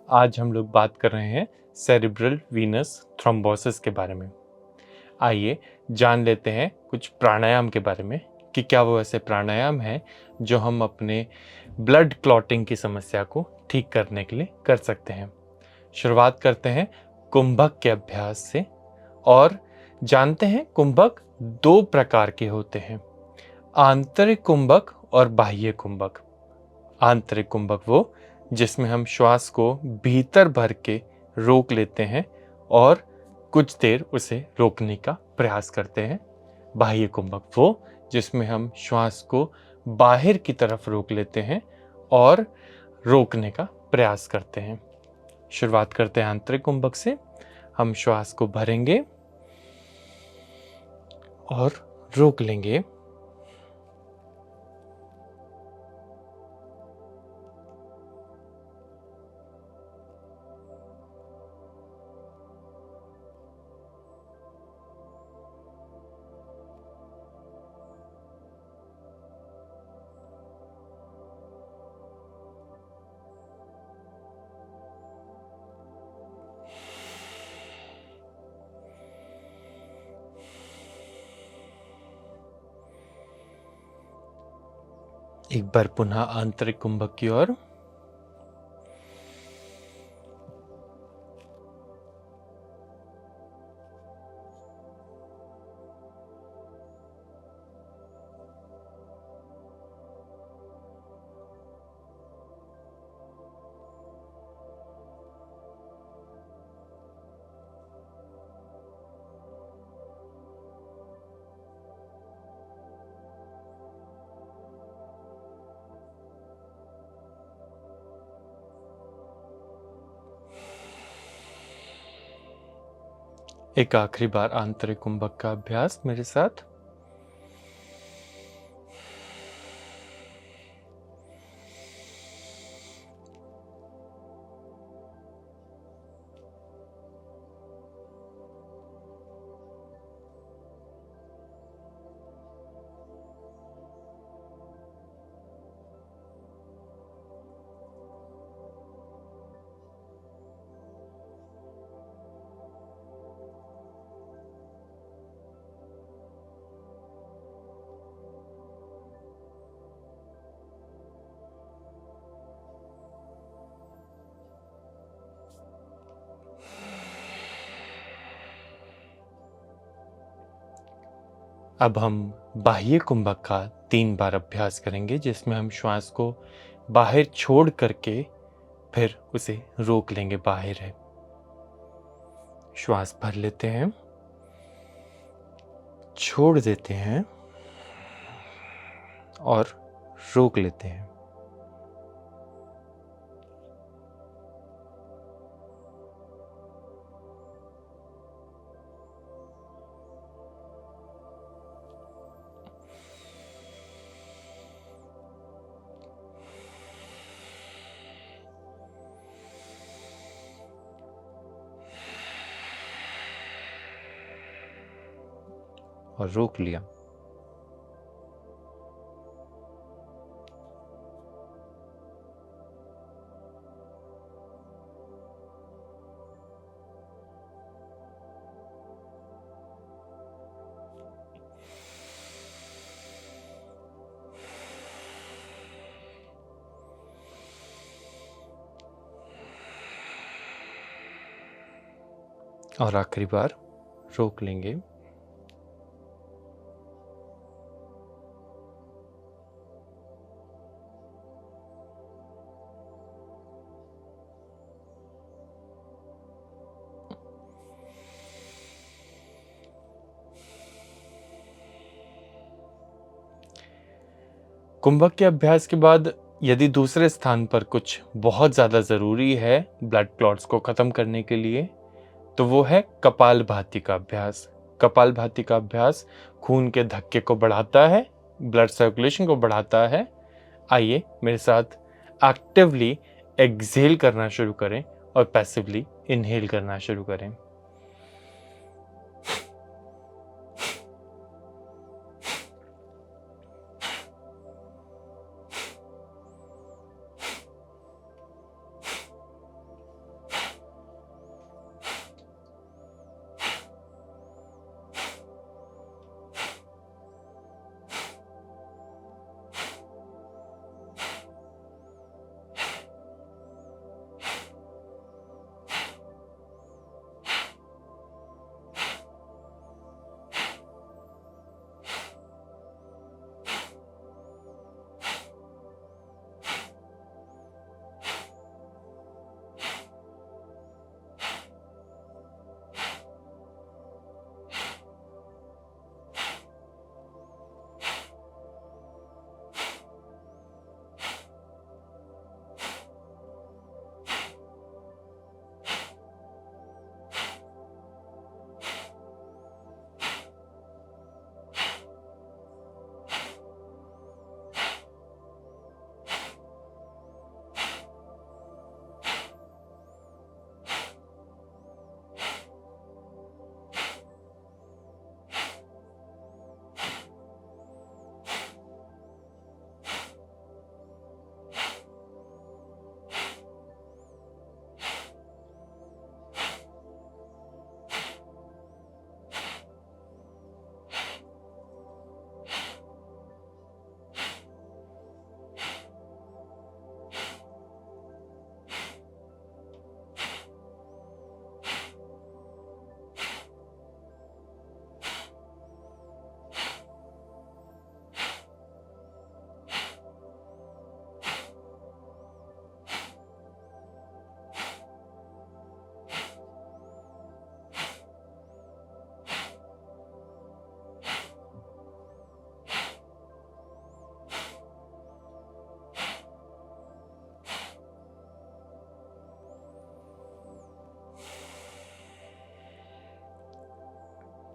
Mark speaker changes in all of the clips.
Speaker 1: आज हम लोग बात कर रहे हैं सेरिब्रल वीनस थ्रोम्बोसिस के बारे में। आइए जान लेते हैं कुछ प्राणायाम के बारे में कि क्या वो ऐसे प्राणायाम हैं जो हम अपने ब्लड क्लॉटिंग की समस्या को ठीक करने के लिए कर सकते हैं। शुरुआत करते हैं कुंभक के अभ्यास से और जानते हैं कुंभक दो प्रकार के होते हैं, आंतरिक कुंभक और बाह्य कुंभक। आंतरिक कुंभक वो जिसमें हम श्वास को भीतर भर के रोक लेते हैं और कुछ देर उसे रोकने का प्रयास करते हैं। बाह्य कुंभक वो जिसमें हम श्वास को बाहर की तरफ रोक लेते हैं और रोकने का प्रयास करते हैं। शुरुआत करते हैं आंतरिक कुंभक से। हम श्वास को भरेंगे और रोक लेंगे। एक बार पुनः आंतरिक कुंभक की ओर। एक आखिरी बार आंतरिक कुंभक का अभ्यास मेरे साथ। अब हम बाह्य कुंभक का 3 बार अभ्यास करेंगे जिसमें हम श्वास को बाहर छोड़ करके फिर उसे रोक लेंगे। बाहर है, श्वास भर लेते हैं, छोड़ देते हैं और रोक लेते हैं। और रोक लिया। और आखिरी बार रोक लेंगे। कुंभक के अभ्यास के बाद यदि दूसरे स्थान पर कुछ बहुत ज़्यादा ज़रूरी है ब्लड क्लॉट्स को ख़त्म करने के लिए, तो वो है कपालभाति का अभ्यास। कपालभाति का अभ्यास खून के धक्के को बढ़ाता है, ब्लड सर्कुलेशन को बढ़ाता है। आइए मेरे साथ एक्टिवली एक्सहेल करना शुरू करें और पैसिवली इनहेल करना शुरू करें।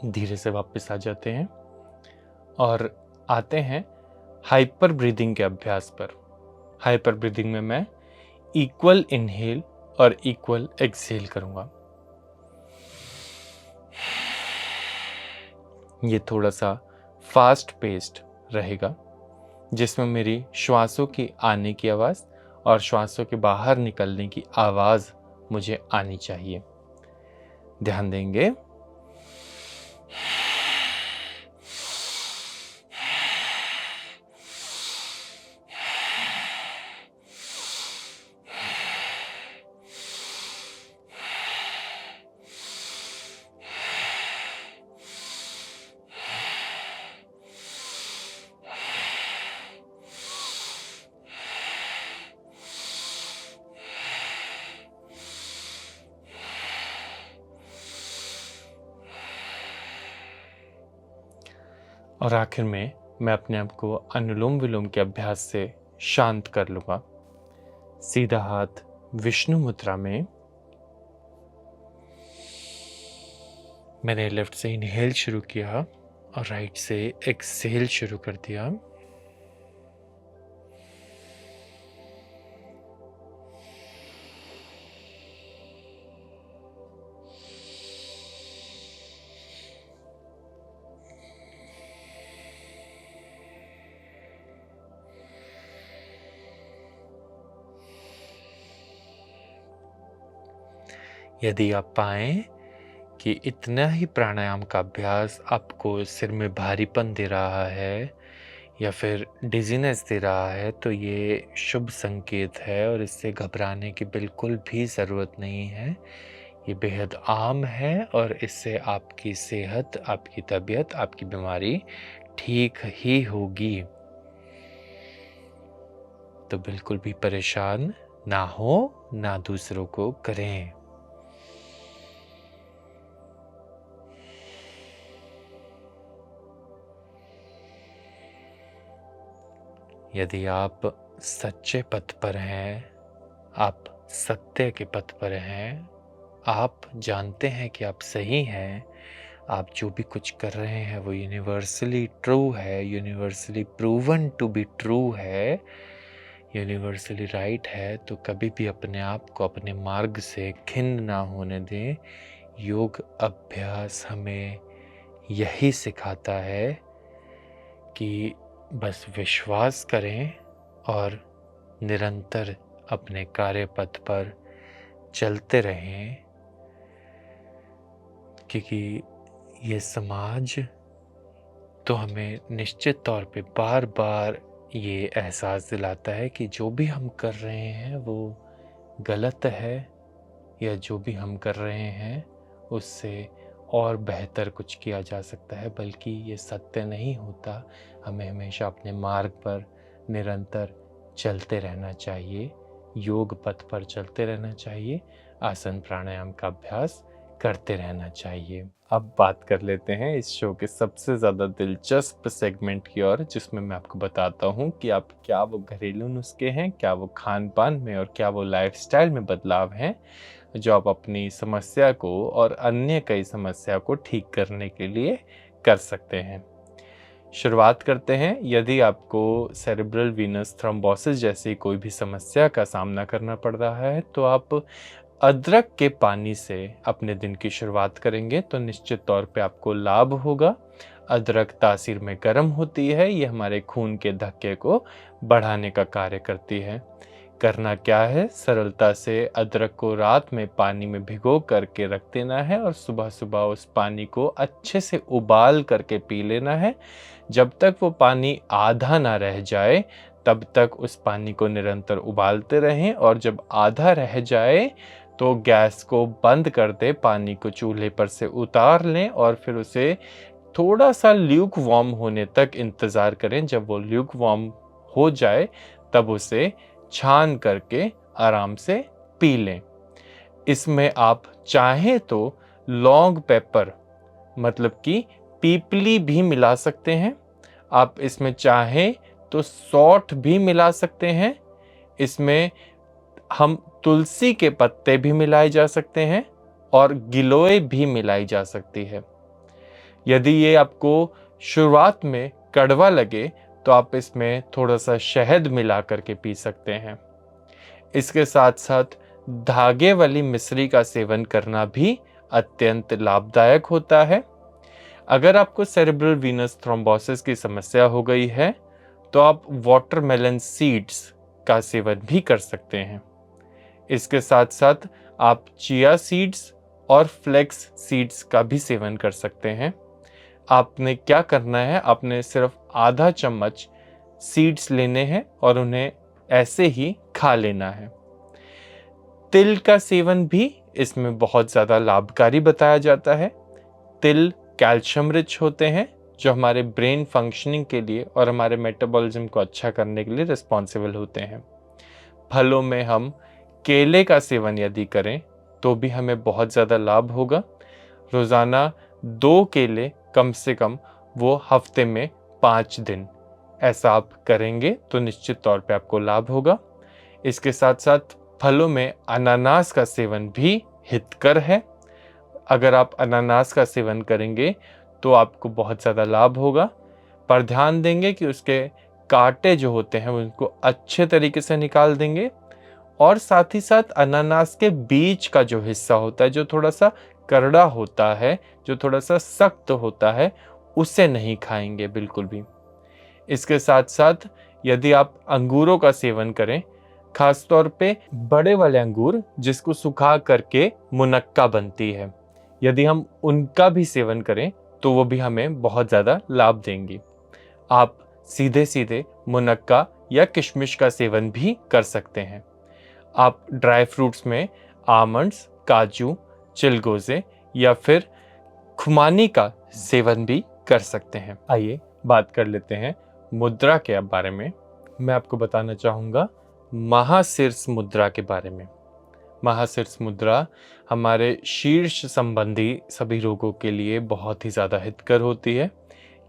Speaker 1: धीरे से वापस आ जाते हैं और आते हैं हाइपर ब्रीदिंग के अभ्यास पर। हाइपर ब्रीदिंग में मैं इक्वल इनहेल और इक्वल एक्सहेल करूंगा। ये थोड़ा सा फास्ट पेस्ड रहेगा, जिसमें मेरी श्वासों की आने की आवाज़ और श्वासों के बाहर निकलने की आवाज़ मुझे आनी चाहिए। ध्यान देंगे। और आखिर में मैं अपने आप को अनुलोम विलोम के अभ्यास से शांत कर लूँगा। सीधा हाथ विष्णु मुद्रा में। मैंने लेफ्ट से इनहेल शुरू किया और राइट से एक्सहेल शुरू कर दिया। यदि आप पाएं कि इतना ही प्राणायाम का अभ्यास आपको सिर में भारीपन दे रहा है या फिर डिजीनेस दे रहा है, तो ये शुभ संकेत है और इससे घबराने की बिल्कुल भी ज़रूरत नहीं है। ये बेहद आम है और इससे आपकी सेहत, आपकी तबीयत, आपकी बीमारी ठीक ही होगी। तो बिल्कुल भी परेशान ना हो, ना दूसरों को करें। यदि आप सच्चे पथ पर हैं, आप सत्य के पथ पर हैं, आप जानते हैं कि आप सही हैं, आप जो भी कुछ कर रहे हैं वो यूनिवर्सली ट्रू है, universally proven to be true है, यूनिवर्सली राइट है, तो कभी भी अपने आप को अपने मार्ग से खिन्न ना होने दें। योग अभ्यास हमें यही सिखाता है कि बस विश्वास करें और निरंतर अपने कार्यपथ पर चलते रहें, क्योंकि ये समाज तो हमें निश्चित तौर पे बार बार ये एहसास दिलाता है कि जो भी हम कर रहे हैं वो गलत है, या जो भी हम कर रहे हैं उससे और बेहतर कुछ किया जा सकता है, बल्कि ये सत्य नहीं होता। हमें हमेशा अपने मार्ग पर निरंतर चलते रहना चाहिए, योग पथ पर चलते रहना चाहिए, आसन प्राणायाम का अभ्यास करते रहना चाहिए। अब बात कर लेते हैं इस शो के सबसे ज़्यादा दिलचस्प सेगमेंट की ओर, जिसमें मैं आपको बताता हूँ कि आप क्या वो घरेलू नुस्खे हैं, क्या वो खान पान में और क्या वो लाइफस्टाइल में बदलाव हैं जो आप अपनी समस्या को और अन्य कई समस्या को ठीक करने के लिए कर सकते हैं। शुरुआत करते हैं। यदि आपको सेरेब्रल वीनस थ्रोम्बोसिस जैसी कोई भी समस्या का सामना करना पड़ रहा है, तो आप अदरक के पानी से अपने दिन की शुरुआत करेंगे तो निश्चित तौर पे आपको लाभ होगा। अदरक तासीर में गर्म होती है, ये हमारे खून के धक्के को बढ़ाने का कार्य करती है। करना क्या है, सरलता से अदरक को रात में पानी में भिगो करके रख देना है और सुबह सुबह उस पानी को अच्छे से उबाल करके पी लेना है। जब तक वो पानी आधा ना रह जाए तब तक उस पानी को निरंतर उबालते रहें, और जब आधा रह जाए तो गैस को बंद कर दें, पानी को चूल्हे पर से उतार लें और फिर उसे थोड़ा सा ल्यूक वार्म होने तक इंतज़ार करें। जब वो ल्यूक वार्म हो जाए तब उसे छान करके आराम से पी लें। इसमें आप चाहें तो लौंग पेपर मतलब कि पीपली भी मिला सकते हैं। आप इसमें चाहें तो सौंठ भी मिला सकते हैं। इसमें हम तुलसी के पत्ते भी मिलाए जा सकते हैं और गिलोय भी मिलाई जा सकती है। यदि ये आपको शुरुआत में कड़वा लगे तो आप इसमें थोड़ा सा शहद मिला करके पी सकते हैं। इसके साथ साथ धागे वाली मिश्री का सेवन करना भी अत्यंत लाभदायक होता है। अगर आपको सेरेब्रल वीनस थ्रोम्बोसिस की समस्या हो गई है तो आप वाटरमेलन सीड्स का सेवन भी कर सकते हैं। इसके साथ साथ आप चिया सीड्स और फ्लेक्स सीड्स का भी सेवन कर सकते हैं। आपने क्या करना है, आपने सिर्फ आधा चम्मच सीड्स लेने हैं और उन्हें ऐसे ही खा लेना है। तिल का सेवन भी इसमें बहुत ज़्यादा लाभकारी बताया जाता है। तिल कैल्शियम रिच होते हैं जो हमारे ब्रेन फंक्शनिंग के लिए और हमारे मेटाबॉलिज्म को अच्छा करने के लिए रिस्पॉन्सिबल होते हैं। फलों में हम केले का सेवन यदि करें तो भी हमें बहुत ज़्यादा लाभ होगा। रोज़ाना 2 केले कम से कम वो हफ्ते में 5 दिन ऐसा आप करेंगे तो निश्चित तौर पे आपको लाभ होगा। इसके साथ साथ फलों में अनानास का सेवन भी हितकर है। अगर आप अनानास का सेवन करेंगे तो आपको बहुत ज़्यादा लाभ होगा, पर ध्यान देंगे कि उसके कांटे जो होते हैं उनको अच्छे तरीके से निकाल देंगे और साथ ही साथ अनानास के बीज का जो हिस्सा होता है, जो थोड़ा सा करड़ा होता है, जो थोड़ा सा सख्त होता है, उसे नहीं खाएंगे बिल्कुल भी। इसके साथ साथ यदि आप अंगूरों का सेवन करें, खास तौर पे बड़े वाले अंगूर जिसको सुखा करके मुनक्का बनती है, यदि हम उनका भी सेवन करें तो वो भी हमें बहुत ज़्यादा लाभ देंगी। आप सीधे सीधे मुनक्का या किशमिश का सेवन भी कर सकते हैं। आप ड्राई फ्रूट्स में आमंड्स, काजू, चिलगोज़े या फिर खुमानी का सेवन भी कर सकते हैं। आइए बात कर लेते हैं मुद्रा के बारे में। मैं आपको बताना चाहूँगा महाशीर्ष मुद्रा के बारे में। महाशीर्ष मुद्रा हमारे शीर्ष संबंधी सभी रोगों के लिए बहुत ही ज़्यादा हितकर होती है।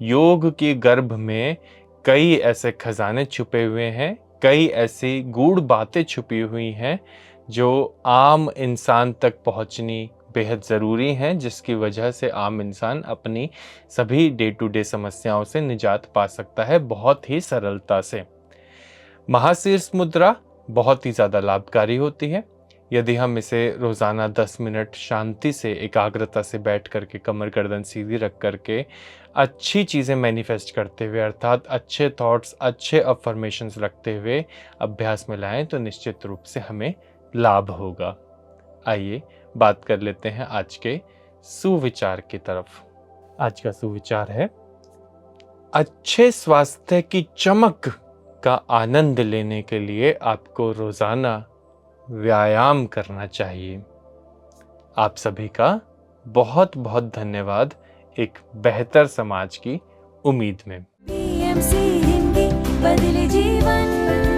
Speaker 1: योग के गर्भ में कई ऐसे खजाने छुपे हुए हैं, कई ऐसी गूढ़ बातें छुपी हुई हैं जो आम इंसान तक पहुंचनी बेहद ज़रूरी हैं, जिसकी वजह से आम इंसान अपनी सभी डे टू डे समस्याओं से निजात पा सकता है बहुत ही सरलता से। महाशीर्ष मुद्रा बहुत ही ज़्यादा लाभकारी होती है। यदि हम इसे रोज़ाना 10 मिनट शांति से, एकाग्रता से बैठ करके, कमर गर्दन सीधी रख करके अच्छी चीज़ें मैनिफेस्ट करते हुए, अर्थात अच्छे थॉट्स, अच्छे अफर्मेशंस रखते हुए अभ्यास में लाएं तो निश्चित रूप से हमें लाभ होगा। आइए बात कर लेते हैं आज के सुविचार की तरफ। आज का सुविचार है, अच्छे स्वास्थ्य की चमक का आनंद लेने के लिए आपको रोज़ाना व्यायाम करना चाहिए। आप सभी का बहुत बहुत धन्यवाद एक बेहतर समाज की उम्मीद में।
Speaker 2: PMC हिंदी बदले जीवन।